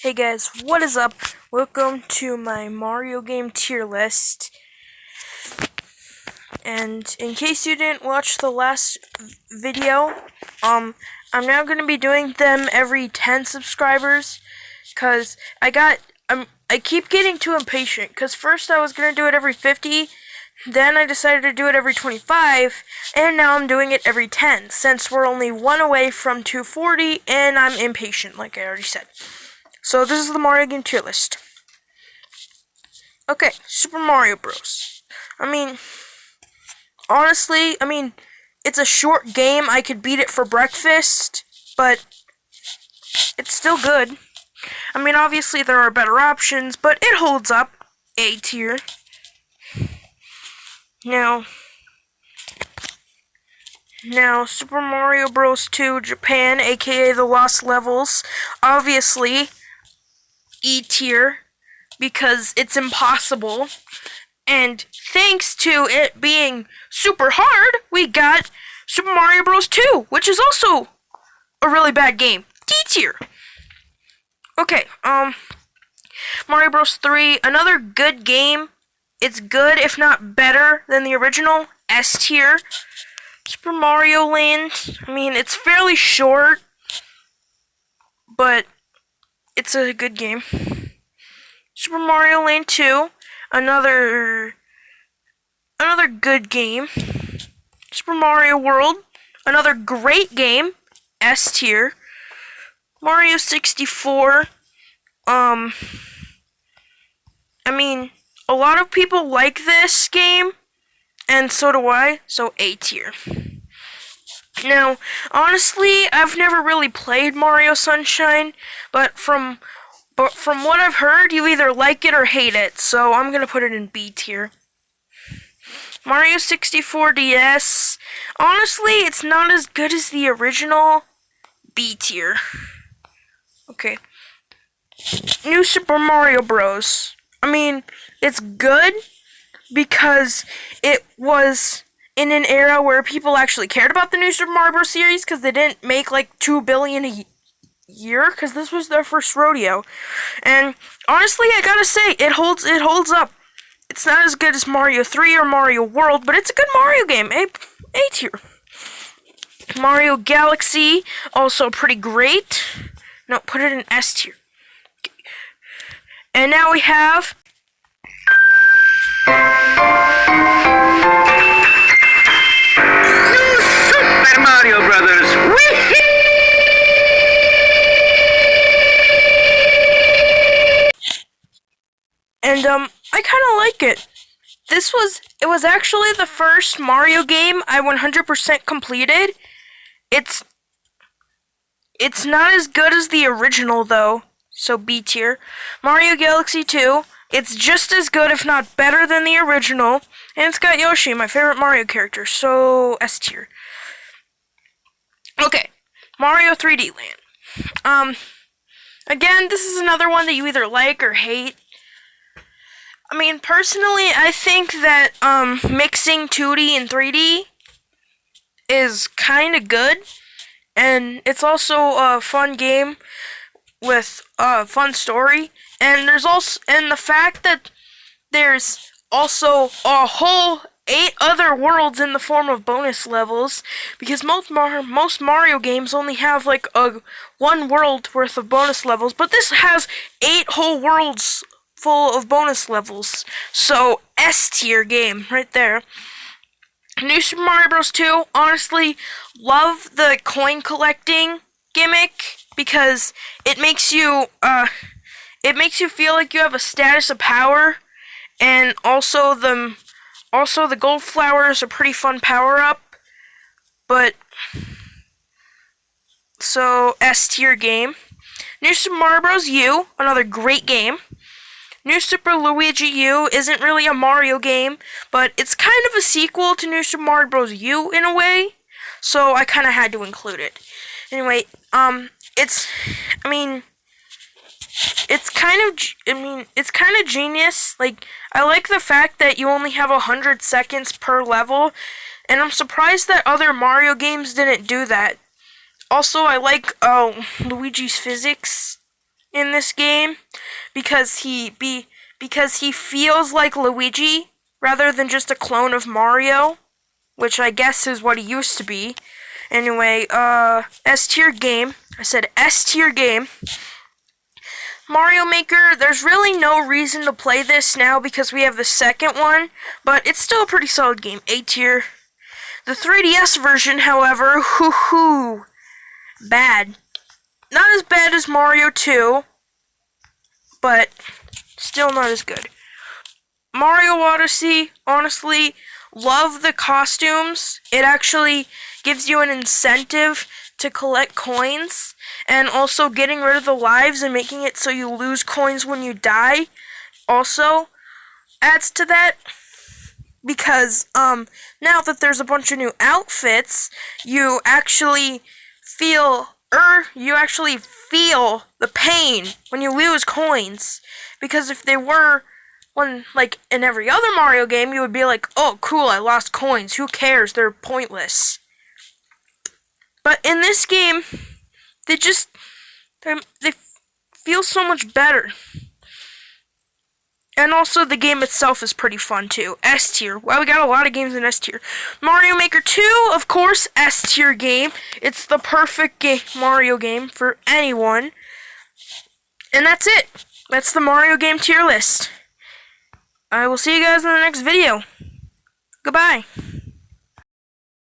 Hey guys, what is up? Welcome to my Mario game tier list. And in case you didn't watch the last video, I'm now going to be doing them every 10 subscribers cuz I keep getting too impatient cuz first I was going to do it every 50, then I decided to do it every 25, and now I'm doing it every 10 since we're only one away from 240 and I'm impatient like I already said. So this is the Mario game tier list. Okay, Super Mario Bros. Honestly, it's a short game. I could beat it for breakfast, but it's still good. Obviously there are better options, but it holds up. A tier. Now, Super Mario Bros. 2 Japan, aka The Lost Levels, obviously E tier, because it's impossible. And thanks to it being super hard, we got Super Mario Bros. 2, which is also a really bad game. D tier. Okay, Mario Bros. 3, another good game. It's good, if not better, than the original. S tier. Super Mario Land, it's fairly short, but it's a good game. Super Mario Land 2, another good game. Super Mario World, another great game. S tier. Mario 64, a lot of people like this game, and so do I, so A tier. Now, honestly, I've never really played Mario Sunshine, but from what I've heard, you either like it or hate it, so I'm gonna put it in B tier. Mario 64 DS, honestly, it's not as good as the original. B tier. Okay. New Super Mario Bros. It's good because it was in an era where people actually cared about the new Super Mario Bros. Series because they didn't make like $2 billion a year because this was their first rodeo. And honestly, I gotta say, it holds up. It's not as good as Mario 3 or Mario World, but it's a good Mario game. A tier. Mario Galaxy, also pretty great. No, put it in S tier. Okay. And now we have New Super Mario Brothers. Whee! And I kind of like it. It was actually the first Mario game I 100% completed. It's not as good as the original though, so B tier. Mario Galaxy 2, it's just as good if not better than the original, and it's got Yoshi, my favorite Mario character, so S tier. Okay, Mario 3D Land. Again, this is another one that you either like or hate. Personally, I think that mixing 2D and 3D is kind of good, and it's also a fun game with a fun story. And the fact that there's also a whole 8 other worlds in the form of bonus levels, because most Mario games only have like one world worth of bonus levels, but this has 8 whole worlds full of bonus levels. So S tier game right there. New Super Mario Bros. 2, honestly, love the coin collecting gimmick because it makes you feel like you have a status of power, and also the gold flower is a pretty fun power up. But so S tier game. New Super Mario Bros. U, another great game. New Super Luigi U isn't really a Mario game, but it's kind of a sequel to New Super Mario Bros. U in a way, so I kind of had to include it. Anyway, it's kind of genius. Like, I like the fact that you only have 100 seconds per level, and I'm surprised that other Mario games didn't do that. Also, I like Luigi's physics in this game because because he feels like Luigi rather than just a clone of Mario, which I guess is what he used to be. Anyway, S tier game. I said S tier game. Mario Maker, there's really no reason to play this now because we have the second one, but it's still a pretty solid game. A tier. The 3DS version, however, bad. Not as bad as Mario 2, but still not as good. Mario Odyssey, honestly, love the costumes. It actually gives you an incentive to collect coins, and also getting rid of the lives and making it so you lose coins when you die also adds to that. Because now that there's a bunch of new outfits, you actually feel the pain when you lose coins. Because if they were like in every other Mario game, you would be like, "Oh, cool, I lost coins. Who cares? They're pointless." But in this game, they feel so much better. And also, the game itself is pretty fun, too. S tier. Well, we got a lot of games in S tier. Mario Maker 2, of course, S tier game. It's the perfect Mario game for anyone. And that's it. That's the Mario game tier list. I will see you guys in the next video. Goodbye.